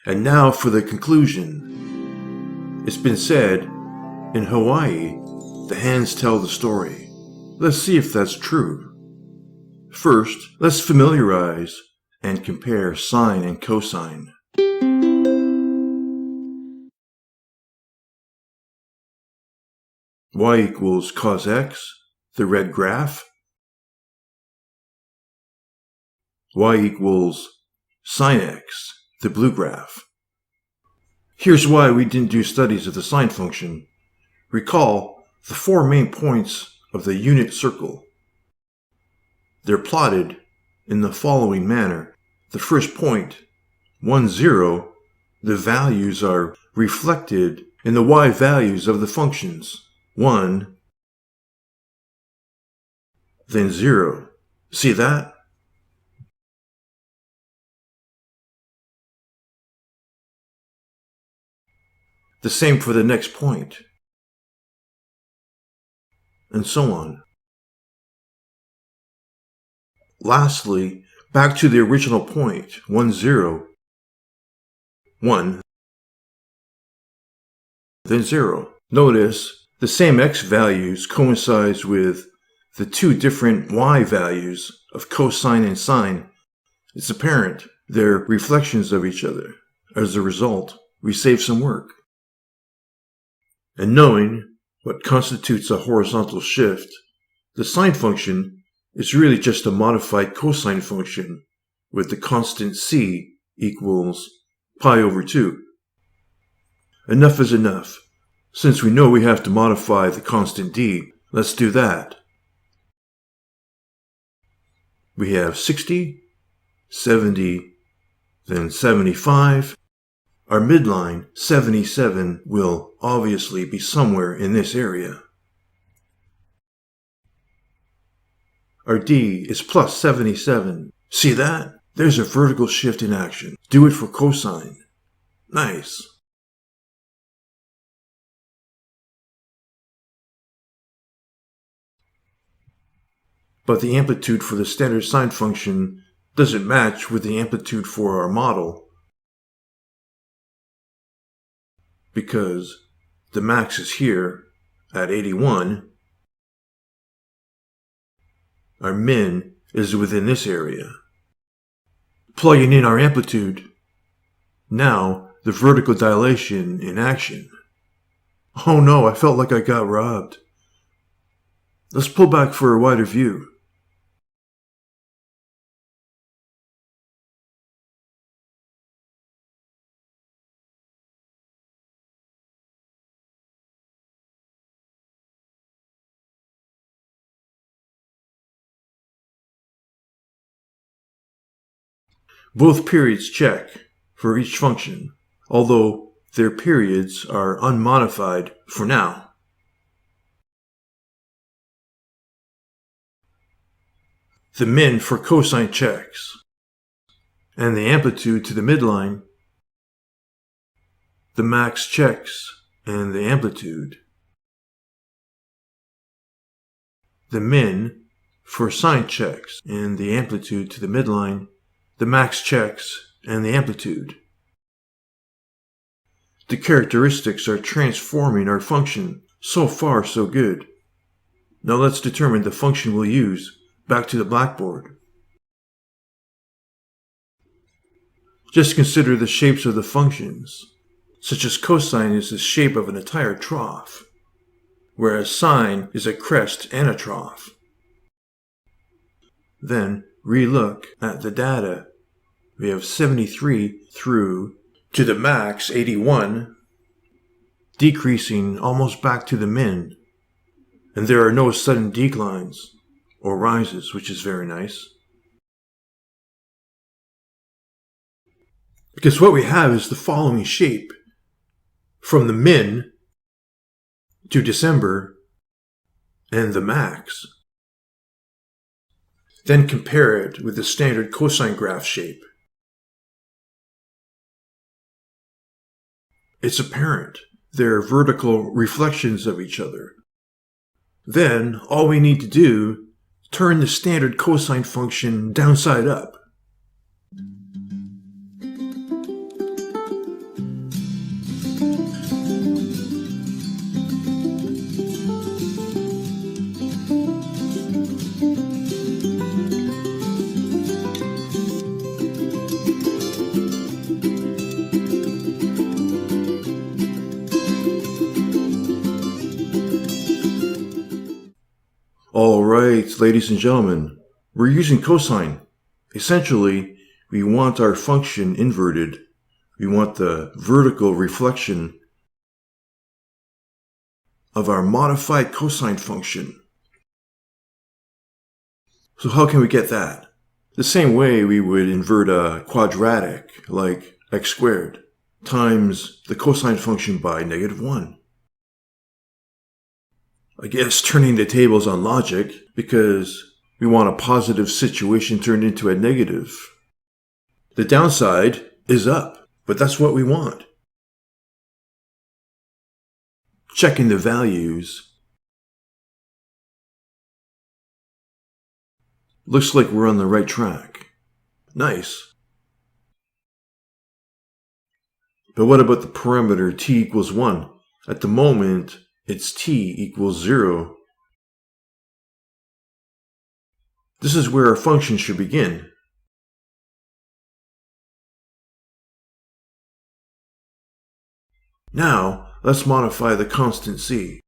And now for the conclusion. It's been said, in Hawaii, the hands tell the story. Let's see if that's true. First, let's familiarize and compare sine and cosine. Y equals cos x, the red graph. Y equals sine x, the blue graph. Here's why we didn't do studies of the sine function. Recall the 4 main points of the unit circle. They're plotted in the following manner. The first point, 1, 0, the values are reflected in the y values of the functions. 1, then 0. See that? The same for the next point, and so on. Lastly, back to the original point, 1, 0, 1, then 0. Notice the same x values coincides with the 2 different y values of cosine and sine. It's apparent they're reflections of each other. As a result, we save some work. And knowing what constitutes a horizontal shift, the sine function is really just a modified cosine function with the constant c equals pi over 2. Enough is enough. Since we know we have to modify the constant d, let's do that. We have 60, 70, then 75. Our midline, 77, will obviously be somewhere in this area. Our d is plus 77. See that? There's a vertical shift in action. Do it for cosine. Nice. But the amplitude for the standard sine function doesn't match with the amplitude for our model, because the max is here at 81. Our min is within this area. Plugging in our amplitude. Now, the vertical dilation in action. Oh no, I felt like I got robbed. Let's pull back for a wider view. Both periods check for each function, although their periods are unmodified for now. The min for cosine checks, and the amplitude to the midline. The max checks, and the amplitude. The min for sine checks, and the amplitude to the midline. The max checks, and the amplitude. The characteristics are transforming our function. So far, so good. Now let's determine the function we'll use. Back to the blackboard. Just consider the shapes of the functions, such as cosine is the shape of an entire trough, whereas sine is a crest and a trough. Then re-look at the data. We have 73 through to the max 81, decreasing almost back to the min. And there are no sudden declines or rises, which is very nice. Because what we have is the following shape. From the min to December and the max. Then compare it with the standard cosine graph shape. It's apparent they're vertical reflections of each other. Then all we need to do, turn the standard cosine function downside up. All right, ladies and gentlemen, we're using cosine. Essentially, we want our function inverted. We want the vertical reflection of our modified cosine function. So how can we get that? The same way we would invert a quadratic, like x squared, times the cosine function by -1. I guess turning the tables on logic, because we want a positive situation turned into a negative. The downside is up, but that's what we want. Checking the values. Looks like we're on the right track. Nice. But what about the parameter t equals 1? At the moment, it's t equals 0. This is where our function should begin. Now, let's modify the constant c.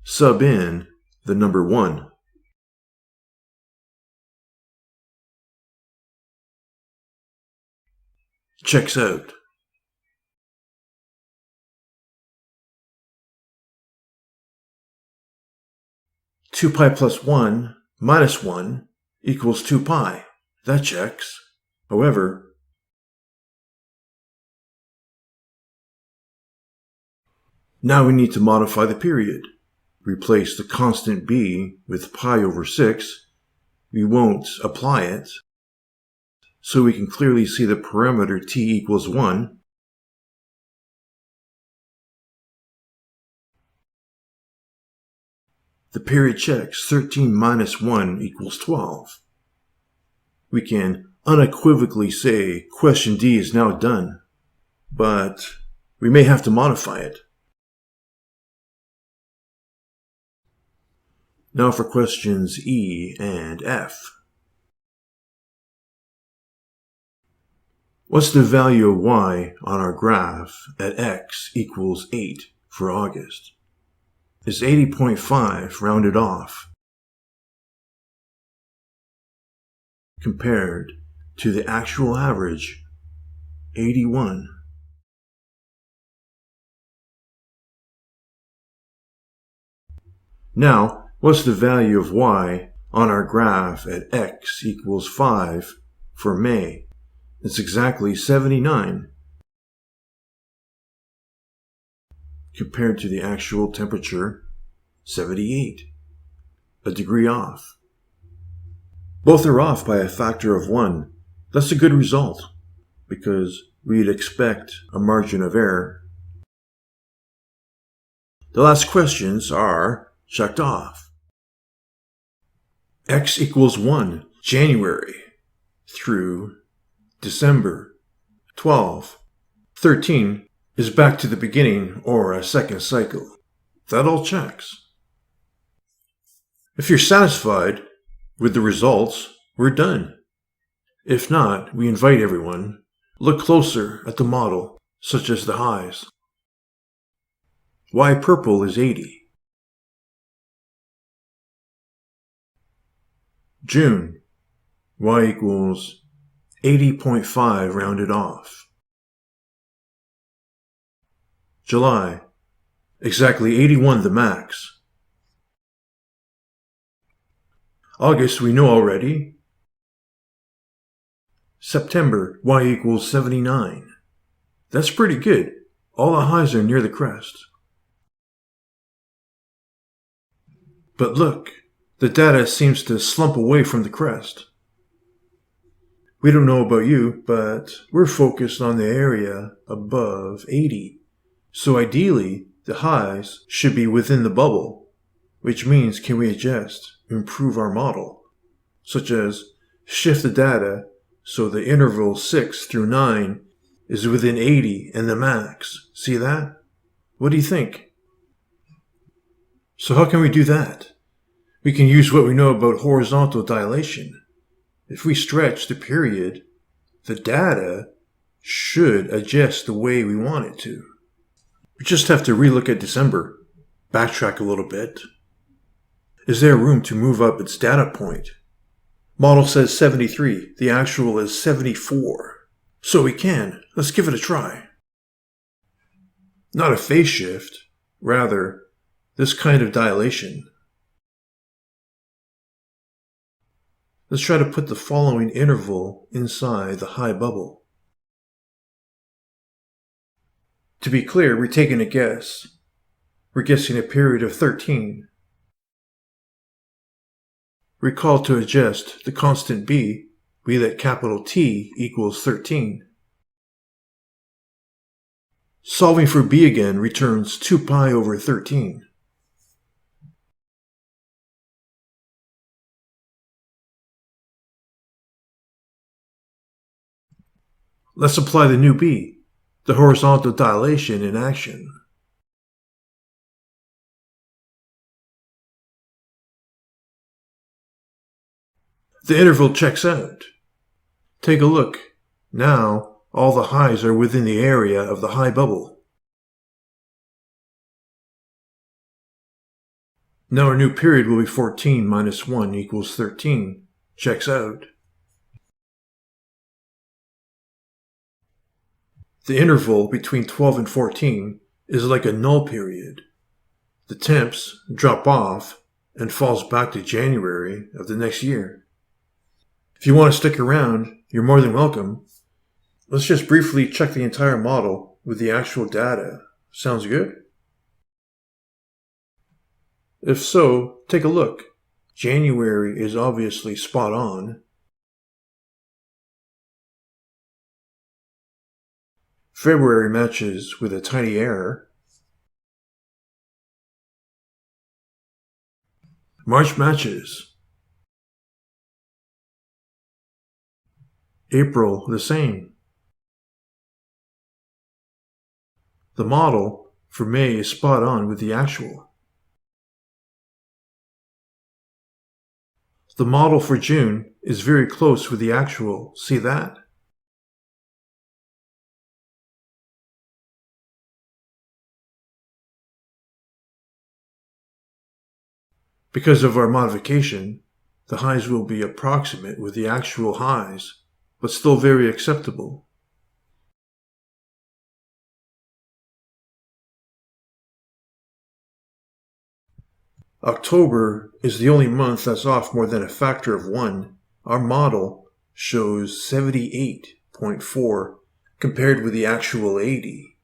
Sub in the number 1. Checks out. Two pi plus 1 minus 1 equals 2 pi. That checks. However, now we need to modify the period. Replace the constant b with pi over 6. We won't apply it, so we can clearly see the parameter t equals 1. The period checks. 13 minus 1 equals 12. We can unequivocally say question D is now done, but we may have to modify it. Now for questions E and F. What's the value of y on our graph at x equals 8 for August? Is 80.5 rounded off compared to the actual average, 81? Now, what's the value of y on our graph at x equals 5 for May? It's exactly 79 compared to the actual temperature, 78. A degree off. Both are off by a factor of 1. That's a good result, because we'd expect a margin of error. The last questions are checked off. X equals 1, January through December. 12. 13 is back to the beginning or a second cycle. That all checks. If you're satisfied with the results, we're done. If not, we invite everyone, look closer at the model, such as the highs. Y purple is 80. June, y equals 80.5 rounded off. July, exactly 81 the max. August we know already. September, y equals 79. That's pretty good. All the highs are near the crest. But look, the data seems to slump away from the crest. We don't know about you, but we're focused on the area above 80. So ideally, the highs should be within the bubble, which means can we adjust, improve our model, such as shift the data so the interval 6 through 9 is within 80 and the max. See that? What do you think? So how can we do that? We can use what we know about horizontal dilation. If we stretch the period, the data should adjust the way we want it to. We just have to relook at December, backtrack a little bit. Is there room to move up its data point? Model says 73, the actual is 74. So we can. Let's give it a try. Not a phase shift, rather, this kind of dilation. Let's try to put the following interval inside the high bubble. To be clear, we're taking a guess. We're guessing a period of 13. Recall to adjust the constant b, we let capital T equals 13. Solving for b again returns 2 pi over 13. Let's apply the new b, the horizontal dilation in action. The interval checks out. Take a look. Now, all the highs are within the area of the high bubble. Now our new period will be 14 minus 1 equals 13. Checks out. The interval between 12 and 14 is like a null period. The temps drop off and falls back to January of the next year. If you want to stick around, you're more than welcome. Let's just briefly check the entire model with the actual data. Sounds good? If so, take a look. January is obviously spot on. February matches with a tiny error. March matches. April the same. The model for May is spot on with the actual. The model for June is very close with the actual. See that? Because of our modification, the highs will be approximate with the actual highs, but still very acceptable. October is the only month that's off more than a factor of 1. Our model shows 78.4 compared with the actual 80.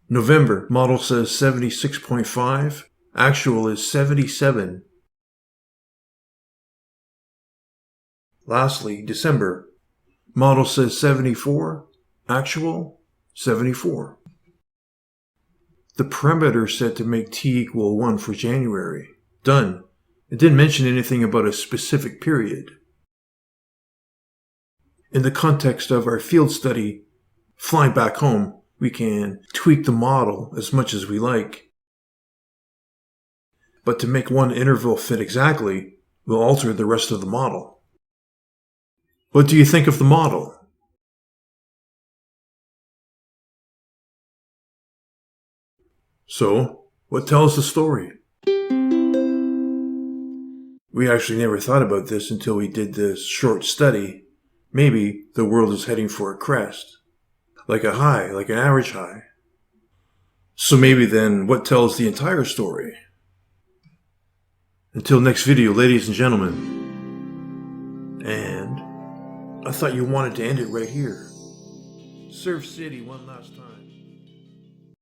November, model says 76.5, actual is 77. Lastly, December, model says 74, actual 74. The parameter set to make t equal 1 for January. Done. It didn't mention anything about a specific period. In the context of our field study, flying back home, we can tweak the model as much as we like. But to make one interval fit exactly, we'll alter the rest of the model. What do you think of the model? So, what tells the story? We actually never thought about this until we did this short study. Maybe the world is heading for a crest. Like a high, like an average high. So maybe then, what tells the entire story? Until next video, ladies and gentlemen. And I thought you wanted to end it right here. Surf City one last time.